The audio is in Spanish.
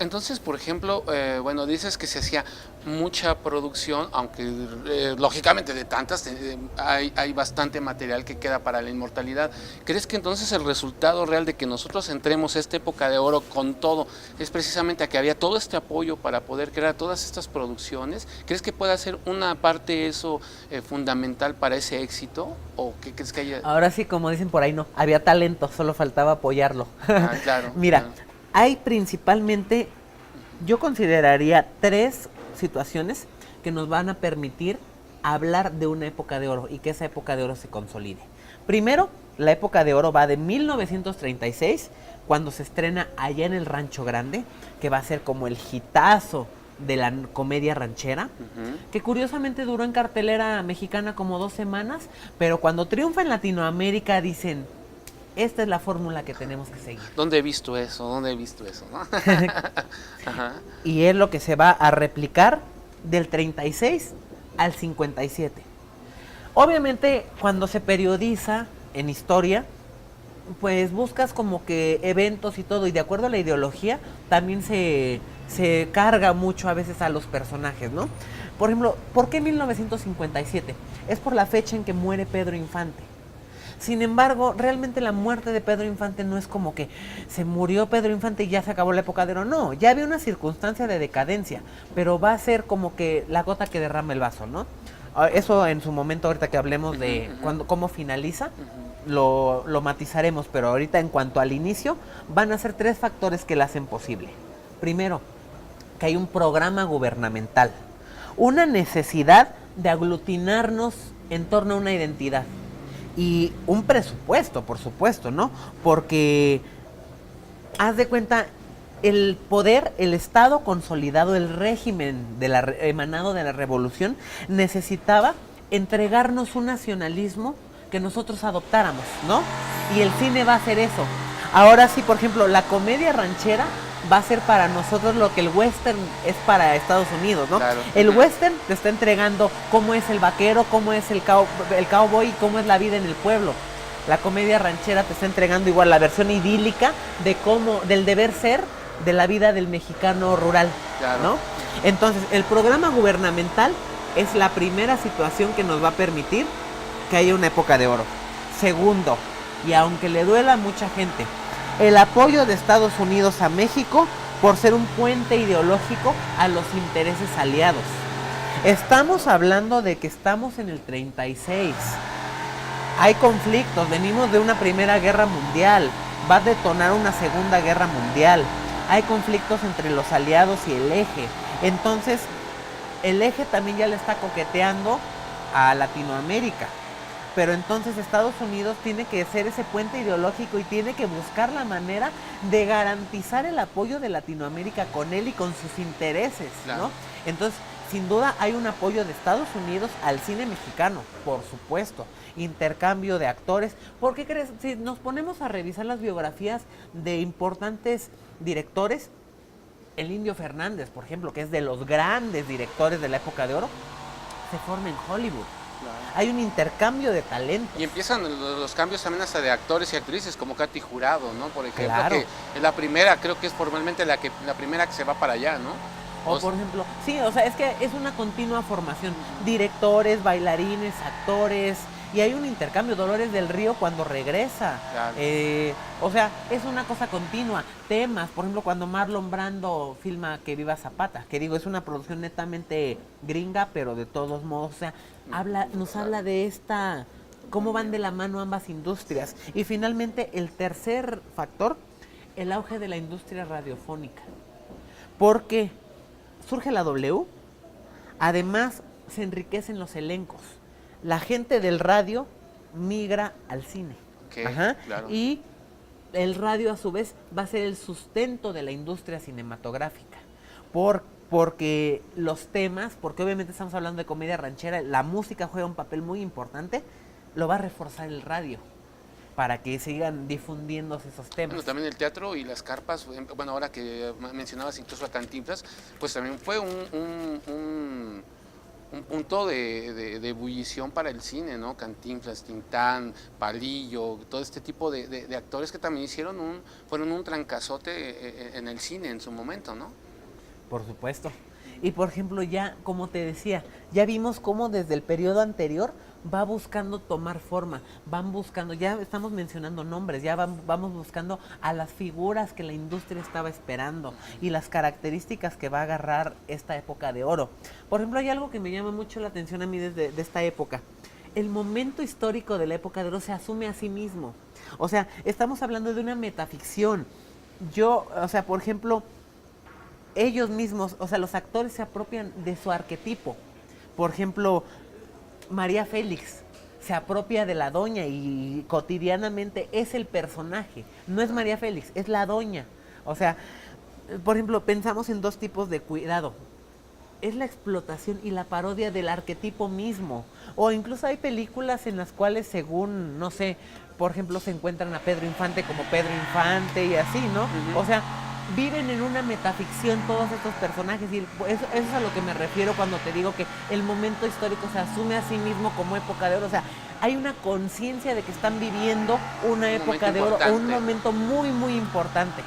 Entonces, por ejemplo, bueno, dices que se hacía mucha producción, aunque lógicamente de tantas hay bastante material que queda para la inmortalidad. ¿Crees que entonces el resultado real de que nosotros entremos a esta época de oro con todo es precisamente a que había todo este apoyo para poder crear todas estas producciones? ¿Crees que pueda ser una parte eso fundamental para ese éxito? ¿O qué crees que haya? Ahora sí, como dicen por ahí, no, había talento, solo faltaba apoyarlo. Ah, claro, Mira, claro. hay principalmente, yo consideraría tres situaciones que nos van a permitir hablar de una época de oro y que esa época de oro se consolide. Primero, la época de oro va de 1936, cuando se estrena Allá en el Rancho Grande, que va a ser como el hitazo de la comedia ranchera, que curiosamente duró en cartelera mexicana como 2 semanas, pero cuando triunfa en Latinoamérica dicen, esta es la fórmula que tenemos que seguir. ¿Dónde he visto eso? ¿Dónde he visto eso? ¿No? Ajá. Y es lo que se va a replicar del 36 al 57. Obviamente, cuando se periodiza en historia, pues buscas como que eventos y todo, y de acuerdo a la ideología, también se carga mucho a veces a los personajes, ¿no? Por ejemplo, ¿por qué 1957? Es por la fecha en que muere Pedro Infante. Sin embargo, realmente la muerte de Pedro Infante no es como que se murió Pedro Infante y ya se acabó la época de oro. No, ya había una circunstancia de decadencia, pero va a ser como que la gota que derrama el vaso, ¿no? Eso en su momento, ahorita que hablemos de cómo finaliza, lo matizaremos, pero ahorita en cuanto al inicio, van a ser tres factores que la hacen posible. Primero, que hay un programa gubernamental, una necesidad de aglutinarnos en torno a una identidad y un presupuesto, por supuesto, ¿no? Porque haz de cuenta, el poder, el Estado consolidado, el régimen emanado de la revolución, necesitaba entregarnos un nacionalismo que nosotros adoptáramos, ¿no? Y el cine va a hacer eso. Ahora sí, por ejemplo, la comedia ranchera va a ser para nosotros lo que el western es para Estados Unidos, ¿no? Claro. El western te está entregando cómo es el vaquero, cómo es el cowboy y cómo es la vida en el pueblo. La comedia ranchera te está entregando igual la versión idílica de cómo, del deber ser de la vida del mexicano rural, Claro. ¿no? Entonces, el programa gubernamental es la primera situación que nos va a permitir que haya una época de oro. Segundo, y aunque le duela a mucha gente, el apoyo de Estados Unidos a México por ser un puente ideológico a los intereses aliados. Estamos hablando de que estamos en el 36. Hay conflictos, venimos de una primera guerra mundial, va a detonar una segunda guerra mundial. Hay conflictos entre los aliados y el eje. Entonces, el eje también ya le está coqueteando a Latinoamérica. Pero entonces Estados Unidos tiene que ser ese puente ideológico y tiene que buscar la manera de garantizar el apoyo de Latinoamérica con él y con sus intereses, Claro. ¿no? Entonces, sin duda hay un apoyo de Estados Unidos al cine mexicano, por supuesto. Intercambio de actores. ¿Por qué crees? Si nos ponemos a revisar las biografías de importantes directores, el Indio Fernández, por ejemplo, que es de los grandes directores de la época de oro, se forma en Hollywood. Claro. Hay un intercambio de talentos. Y empiezan los cambios también hasta de actores y actrices, como Katy Jurado, ¿no? Por ejemplo, Claro. que es la primera, creo que es formalmente la primera que se va para allá, ¿no? O por ejemplo, sí, o sea, es que es una continua formación. Directores, bailarines, actores, y hay un intercambio. Dolores del Río cuando regresa. Claro. O sea, es una cosa continua. Temas, por ejemplo, cuando Marlon Brando filma Que Viva Zapata, que digo, es una producción netamente gringa, pero de todos modos, o sea, nos habla de esta, cómo van de la mano ambas industrias. Y finalmente, el tercer factor, el auge de la industria radiofónica. Porque surge la W, además se enriquecen los elencos. La gente del radio migra al cine. Okay, claro. Y el radio a su vez va a ser el sustento de la industria cinematográfica. Porque los temas, porque obviamente estamos hablando de comedia ranchera, la música juega un papel muy importante, lo va a reforzar el radio para que sigan difundiéndose esos temas. Bueno, también el teatro y las carpas, bueno, ahora que mencionabas incluso a Cantinflas, pues también fue un punto de ebullición para el cine, ¿no? Cantinflas, Tintán, Palillo, todo este tipo de actores que también fueron un trancazote en el cine en su momento, ¿no? Por supuesto. Y por ejemplo, ya, como te decía, ya vimos cómo desde el periodo anterior va buscando tomar forma, van buscando, ya estamos mencionando nombres, ya vamos buscando a las figuras que la industria estaba esperando y las características que va a agarrar esta época de oro. Por ejemplo, hay algo que me llama mucho la atención a mí desde de esta época. El momento histórico de la época de oro se asume a sí mismo. O sea, estamos hablando de una metaficción. O sea, por ejemplo, ellos mismos, o sea, los actores se apropian de su arquetipo. Por ejemplo, María Félix se apropia de la doña y cotidianamente es el personaje. No es María Félix, es la doña. O sea, por ejemplo, pensamos en dos tipos de cuidado. Es la explotación y la parodia del arquetipo mismo. O incluso hay películas en las cuales según, no sé, por ejemplo, se encuentran a Pedro Infante como Pedro Infante y así, ¿no? O sea, viven en una metaficción todos estos personajes y eso es a lo que me refiero cuando te digo que el momento histórico se asume a sí mismo como época de oro. O sea, hay una conciencia de que están viviendo una época de oro o un momento muy, muy importante.